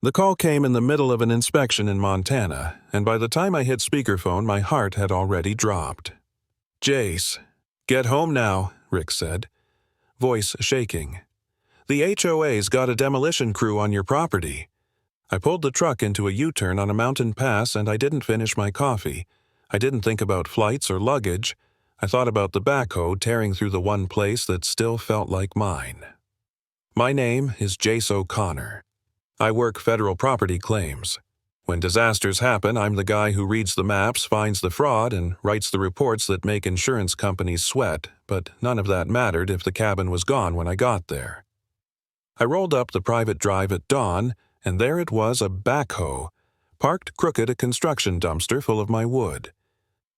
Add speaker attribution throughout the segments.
Speaker 1: The call came in the middle of an inspection in Montana, and by the time I hit speakerphone, my heart had already dropped. "Jace, get home now," Rick said, voice shaking. "The HOA's got a demolition crew on your property." I pulled the truck into a U-turn on a mountain pass, and I didn't finish my coffee. I didn't think about flights or luggage. I thought about the backhoe tearing through the one place that still felt like mine. My name is Jace O'Connor. I work federal property claims. When disasters happen, I'm the guy who reads the maps, finds the fraud, and writes the reports that make insurance companies sweat, but none of that mattered if the cabin was gone when I got there. I rolled up the private drive at dawn, and there it was, a backhoe, parked crooked, a construction dumpster full of my wood.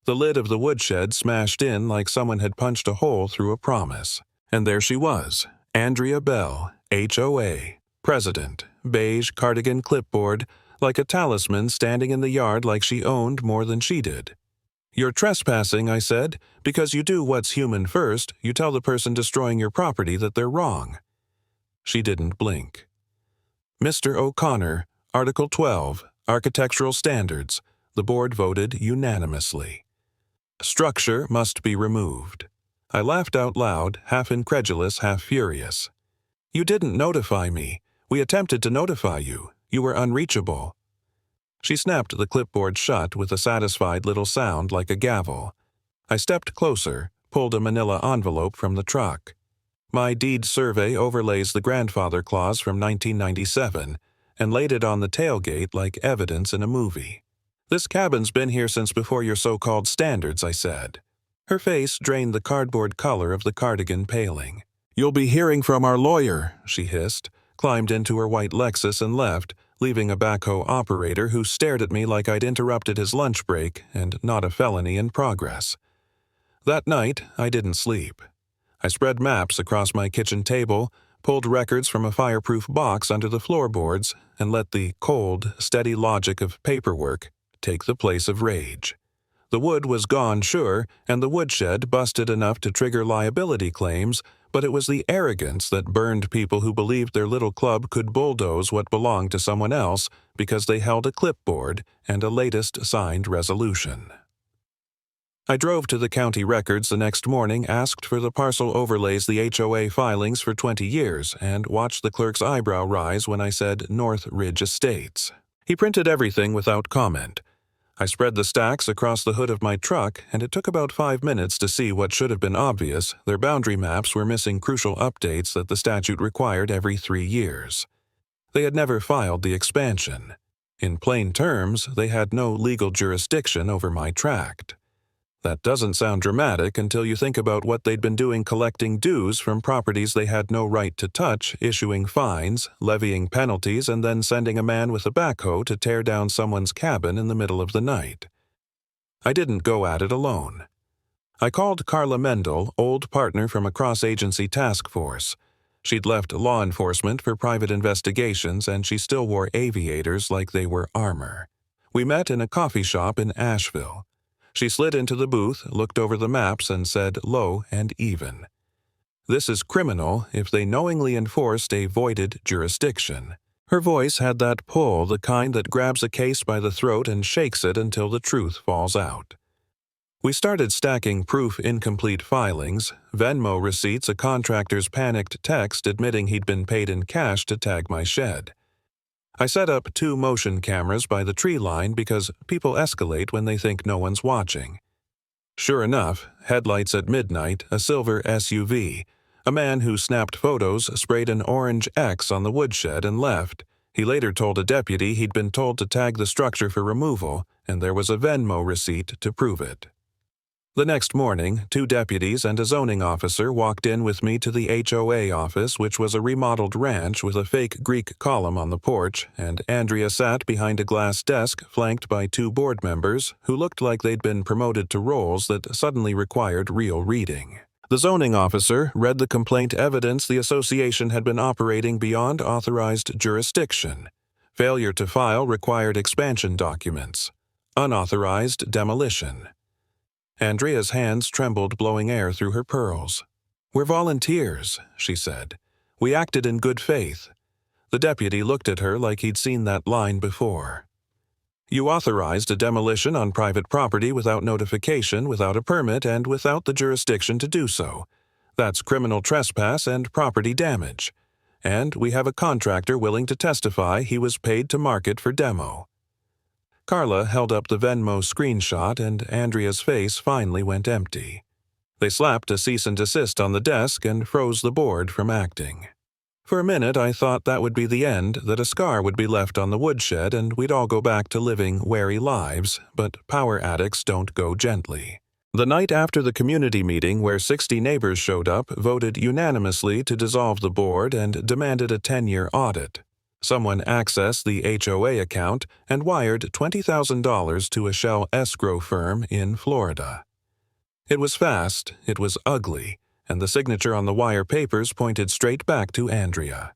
Speaker 1: The lid of the woodshed smashed in like someone had punched a hole through a promise. And there she was, Andrea Bell, HOA, president, beige cardigan clipboard, like a talisman standing in the yard like she owned more than she did. "You're trespassing," I said, "because you do what's human first. You tell the person destroying your property that they're wrong." She didn't blink. "Mr. O'Connor, Article 12, Architectural Standards," the board voted unanimously. "Structure must be removed." I laughed out loud, half incredulous, half furious. "You didn't notify me. We attempted to notify you. You were unreachable." She snapped the clipboard shut with a satisfied little sound like a gavel. I stepped closer, pulled a manila envelope from the truck. My deed survey overlays the grandfather clause from 1997 and laid it on the tailgate like evidence in a movie. "This cabin's been here since before your so-called standards," I said. Her face drained the cardboard color of the cardigan paling. "You'll be hearing from our lawyer," she hissed, climbed into her white Lexus and left, leaving a backhoe operator who stared at me like I'd interrupted his lunch break and not a felony in progress. That night, I didn't sleep. I spread maps across my kitchen table, pulled records from a fireproof box under the floorboards, and let the cold, steady logic of paperwork take the place of rage. The wood was gone, sure, and the woodshed busted enough to trigger liability claims, but it was the arrogance that burned people who believed their little club could bulldoze what belonged to someone else because they held a clipboard and a latest signed resolution. I drove to the county records the next morning, asked for the parcel overlays the HOA filings for 20 years, and watched the clerk's eyebrow rise when I said North Ridge Estates. He printed everything without comment. I spread the stacks across the hood of my truck, and it took about 5 minutes to see what should have been obvious. Their boundary maps were missing crucial updates that the statute required every 3 years. They had never filed the expansion. In plain terms, they had no legal jurisdiction over my tract. That doesn't sound dramatic until you think about what they'd been doing, collecting dues from properties they had no right to touch, issuing fines, levying penalties, and then sending a man with a backhoe to tear down someone's cabin in the middle of the night. I didn't go at it alone. I called Carla Mendel, old partner from a cross-agency task force. She'd left law enforcement for private investigations, and she still wore aviators like they were armor. We met in a coffee shop in Asheville. She slid into the booth, looked over the maps, and said low and even, "This is criminal if they knowingly enforced a voided jurisdiction." Her voice had that pull, the kind that grabs a case by the throat and shakes it until the truth falls out. We started stacking proof incomplete filings, Venmo receipts, a contractor's panicked text admitting he'd been paid in cash to tag my shed. I set up 2 motion cameras by the tree line because people escalate when they think no one's watching. Sure enough, headlights at midnight, a silver SUV. A man who snapped photos sprayed an orange X on the woodshed and left. He later told a deputy he'd been told to tag the structure for removal, and there was a Venmo receipt to prove it. The next morning, 2 deputies and a zoning officer walked in with me to the HOA office, which was a remodeled ranch with a fake Greek column on the porch, and Andrea sat behind a glass desk flanked by 2 board members who looked like they'd been promoted to roles that suddenly required real reading. The zoning officer read the complaint evidence the association had been operating beyond authorized jurisdiction. Failure to file required expansion documents. Unauthorized demolition. Andrea's hands trembled, blowing air through her pearls. "We're volunteers," she said. "We acted in good faith." The deputy looked at her like he'd seen that line before. You authorized a demolition on private property without notification, without a permit, and without the jurisdiction to do so. That's criminal trespass and property damage. And we have a contractor willing to testify he was paid to market for demo. Carla held up the Venmo screenshot, and Andrea's face finally went empty. They slapped a cease and desist on the desk and froze the board from acting. For a minute I thought that would be the end, that a scar would be left on the woodshed and we'd all go back to living wary lives, but power addicts don't go gently. The night after the community meeting where 60 neighbors showed up voted unanimously to dissolve the board and demanded a 10-year audit. Someone accessed the HOA account and wired $20,000 to a shell escrow firm in Florida. It was fast, it was ugly, and the signature on the wire papers pointed straight back to Andrea.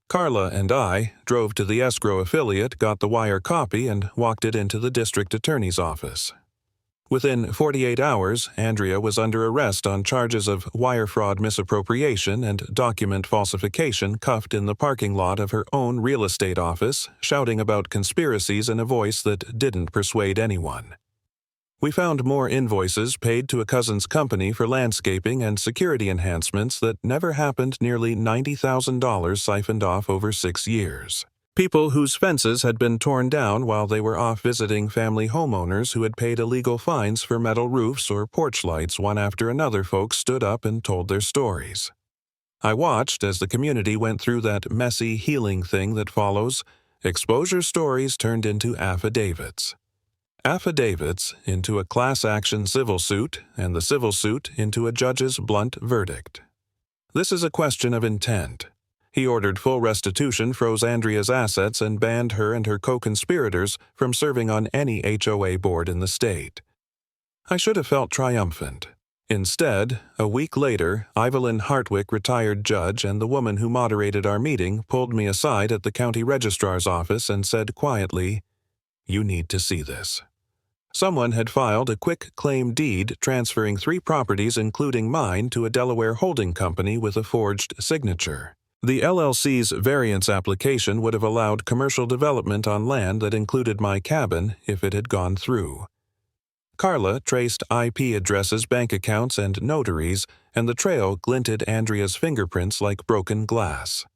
Speaker 1: Carla and I drove to the escrow affiliate, got the wire copy, and walked it into the district attorney's office. Within 48 hours, Andrea was under arrest on charges of wire fraud misappropriation and document falsification, cuffed in the parking lot of her own real estate office, shouting about conspiracies in a voice that didn't persuade anyone. We found more invoices paid to a cousin's company for landscaping and security enhancements that never happened, nearly $90,000 siphoned off over 6 years. People whose fences had been torn down while they were off visiting family homeowners who had paid illegal fines for metal roofs or porch lights. One after another, folks stood up and told their stories. I watched as the community went through that messy healing thing that follows. Exposure stories turned into affidavits. Affidavits into a class action civil suit, and the civil suit into a judge's blunt verdict. This is a question of intent. He ordered full restitution, froze Andrea's assets, and banned her and her co-conspirators from serving on any HOA board in the state. I should have felt triumphant. Instead, a week later, Evelyn Hartwick, retired judge, and the woman who moderated our meeting pulled me aside at the county registrar's office and said quietly, "You need to see this." Someone had filed a quick claim deed transferring 3 properties, including mine, to a Delaware holding company with a forged signature. The LLC's variance application would have allowed commercial development on land that included my cabin if it had gone through. Carla traced IP addresses, bank accounts, and notaries, and the trail glinted Andrea's fingerprints like broken glass.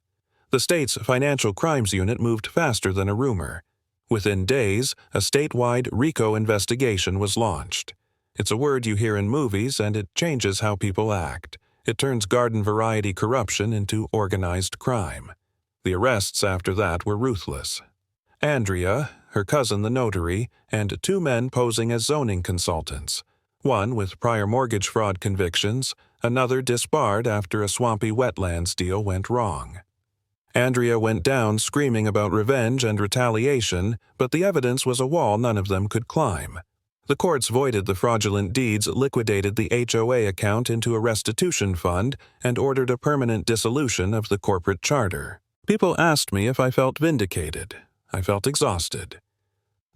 Speaker 1: The state's Financial Crimes Unit moved faster than a rumor. Within days, a statewide RICO investigation was launched. It's a word you hear in movies, and it changes how people act. It turns garden-variety corruption into organized crime. The arrests after that were ruthless. Andrea, her cousin the notary, and 2 men posing as zoning consultants. One with prior mortgage fraud convictions, another disbarred after a swampy wetlands deal went wrong. Andrea went down screaming about revenge and retaliation, but the evidence was a wall none of them could climb. The courts voided the fraudulent deeds, liquidated the HOA account into a restitution fund, and ordered a permanent dissolution of the corporate charter. People asked me if I felt vindicated. I felt exhausted.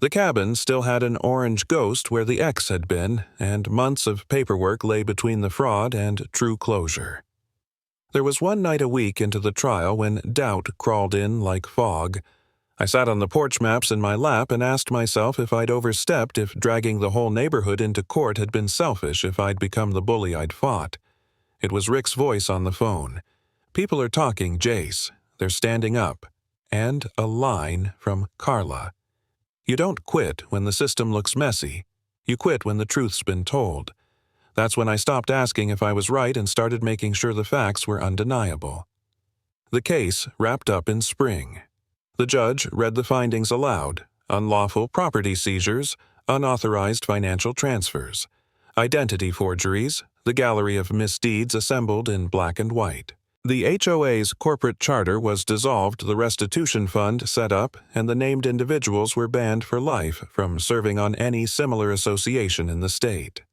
Speaker 1: The cabin still had an orange ghost where the X had been, and months of paperwork lay between the fraud and true closure. There was one night a week into the trial when doubt crawled in like fog. I sat on the porch maps in my lap and asked myself if I'd overstepped, if dragging the whole neighborhood into court had been selfish, if I'd become the bully I'd fought. It was Rick's voice on the phone. "People are talking, Jace. They're standing up." And a line from Carla. "You don't quit when the system looks messy. You quit when the truth's been told." That's when I stopped asking if I was right and started making sure the facts were undeniable. The case wrapped up in spring. The judge read the findings aloud: unlawful property seizures, unauthorized financial transfers, identity forgeries, the gallery of misdeeds assembled in black and white. The HOA's corporate charter was dissolved, the restitution fund set up, and the named individuals were banned for life from serving on any similar association in the state.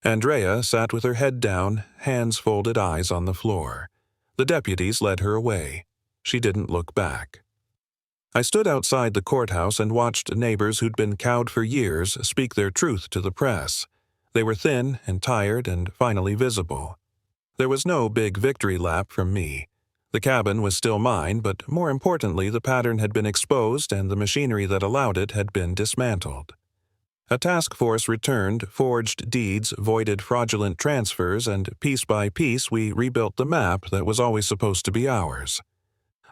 Speaker 1: Andrea sat with her head down, hands folded, eyes on the floor. The deputies led her away. She didn't look back. I stood outside the courthouse and watched neighbors who'd been cowed for years speak their truth to the press. They were thin and tired and finally visible. There was no big victory lap from me. The cabin was still mine, but more importantly, the pattern had been exposed and the machinery that allowed it had been dismantled. A task force returned, forged deeds, voided fraudulent transfers, and piece by piece we rebuilt the map that was always supposed to be ours.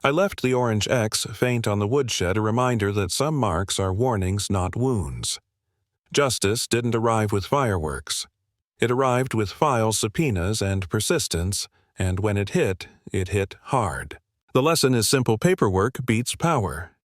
Speaker 1: I left the orange X faint on the woodshed, a reminder that some marks are warnings, not wounds. Justice didn't arrive with fireworks. It arrived with file subpoenas and persistence, and when it hit hard. The lesson is simple paperwork beats power.